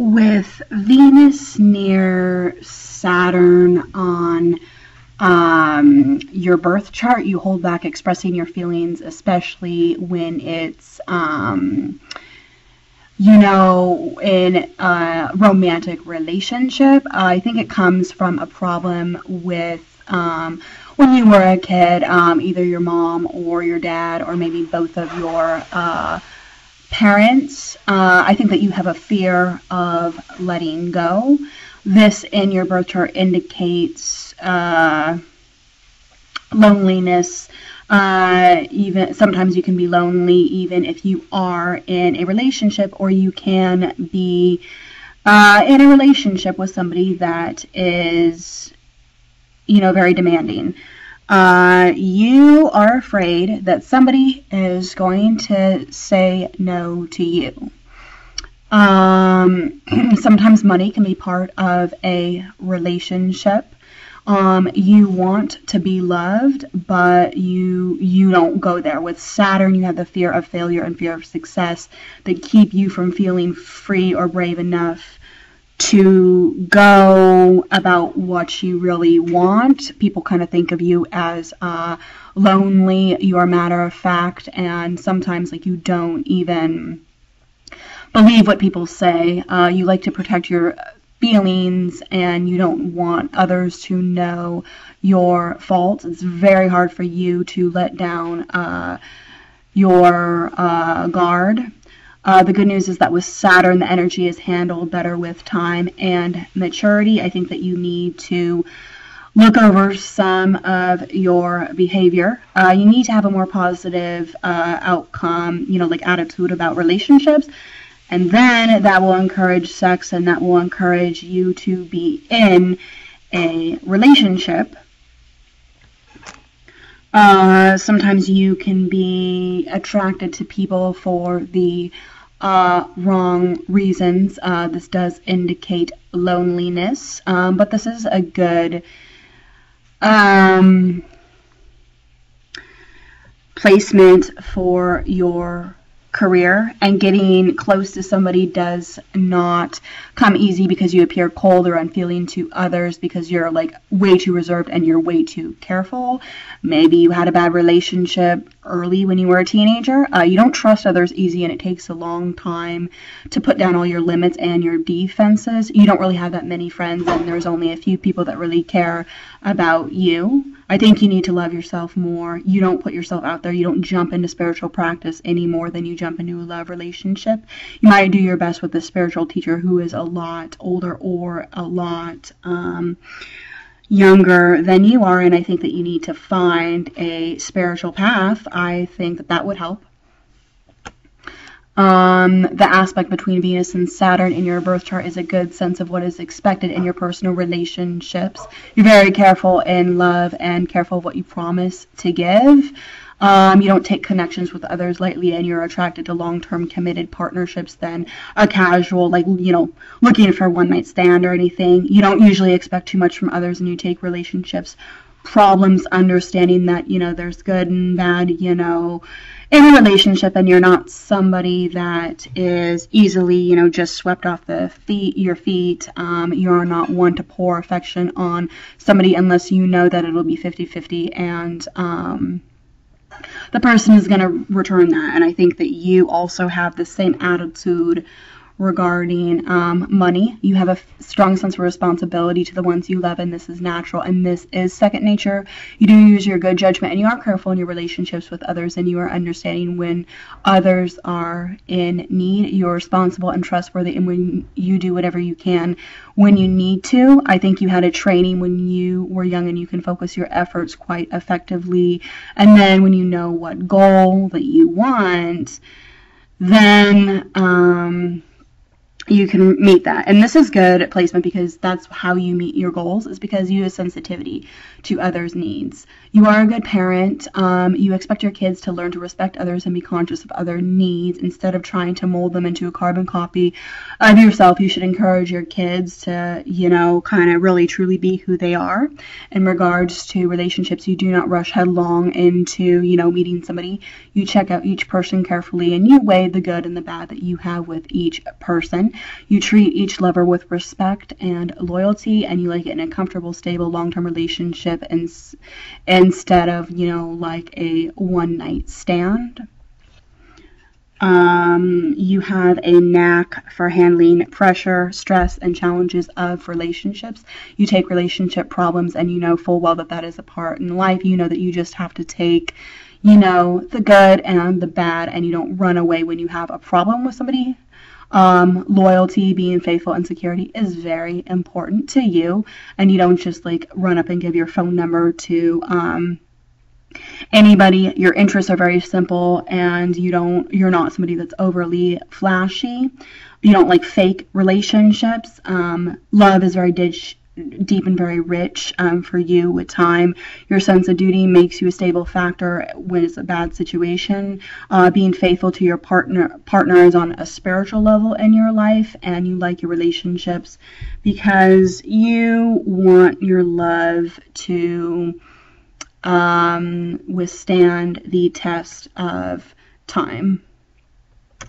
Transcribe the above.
With Venus near Saturn on your birth chart, you hold back expressing your feelings, especially when it's, in a romantic relationship. I think it comes from a problem with when you were a kid, either your mom or your dad, or maybe both of your parents. I think that you have a fear of letting go. This in your birth chart indicates loneliness. Even sometimes you can be lonely even if you are in a relationship, or you can be in a relationship with somebody that is, very demanding. You are afraid that somebody is going to say no to you. Sometimes money can be part of a relationship. You want to be loved, but you don't go there. With Saturn, you have the fear of failure and fear of success that keep you from feeling free or brave enough to go about what you really want. People kind of think of you as lonely. You are matter of fact, and sometimes you don't even believe what people say. You like to protect your feelings, and you don't want others to know your faults. It's very hard for you to let down your guard. The good news is that with Saturn, the energy is handled better with time and maturity. I think that you need to look over some of your behavior. You need to have a more positive outcome, attitude about relationships. And then that will encourage sex, and that will encourage you to be in a relationship. Sometimes you can be attracted to people for the wrong reasons. This does indicate loneliness, but this is a good placement for your career, and getting close to somebody does not come easy because you appear cold or unfeeling to others because you're way too reserved and you're way too careful. Maybe you had a bad relationship early when you were a teenager. You don't trust others easy, and it takes a long time to put down all your limits and your defenses. You don't really have that many friends, and there's only a few people that really care about you. I think you need to love yourself more. You don't put yourself out there. You don't jump into spiritual practice any more than you jump into a love relationship. You might do your best with a spiritual teacher who is a lot older or a lot younger than you are, and I think that you need to find a spiritual path. I think that would help. The aspect between Venus and Saturn in your birth chart is a good sense of what is expected in your personal relationships. You're very careful in love and careful of what you promise to give. You don't take connections with others lightly, and you're attracted to long-term committed partnerships than a casual, looking for a one-night stand or anything. You don't usually expect too much from others, and you take relationships problems understanding that, there's good and bad, in a relationship, and you're not somebody that is easily, just swept off your feet. You're not one to pour affection on somebody unless you know that it'll be 50-50, and the person is going to return that. And I think that you also have the same attitude regarding money. You have a strong sense of responsibility to the ones you love, and this is natural, and this is second nature. You do use your good judgment, and you are careful in your relationships with others, and you are understanding when others are in need. You're responsible and trustworthy, and when you do whatever you can when you need to. I think you had a training when you were young, and you can focus your efforts quite effectively, and then when you know what goal that you want, then you can meet that. And this is good placement because that's how you meet your goals, is because you have sensitivity to others' needs. You are a good parent. You expect your kids to learn to respect others and be conscious of other needs instead of trying to mold them into a carbon copy of yourself. You should encourage your kids to, kind of really truly be who they are. In regards to relationships, you do not rush headlong into, meeting somebody. You check out each person carefully, and you weigh the good and the bad that you have with each person. You treat each lover with respect and loyalty, and you like it in a comfortable, stable, long-term relationship instead of, like a one-night stand. You have a knack for handling pressure, stress, and challenges of relationships. You take relationship problems and you know full well that is a part in life. You know that you just have to take, the good and the bad, and you don't run away when you have a problem with somebody. Loyalty, being faithful, and security is very important to you, and you don't just like run up and give your phone number to anybody. Your interests are very simple, and you're not somebody that's overly flashy. You don't like fake relationships. Love is very deep and very rich for you with time. Your sense of duty makes you a stable factor when it's a bad situation. Being faithful to your partner is on a spiritual level in your life, and you like your relationships because you want your love to withstand the test of time.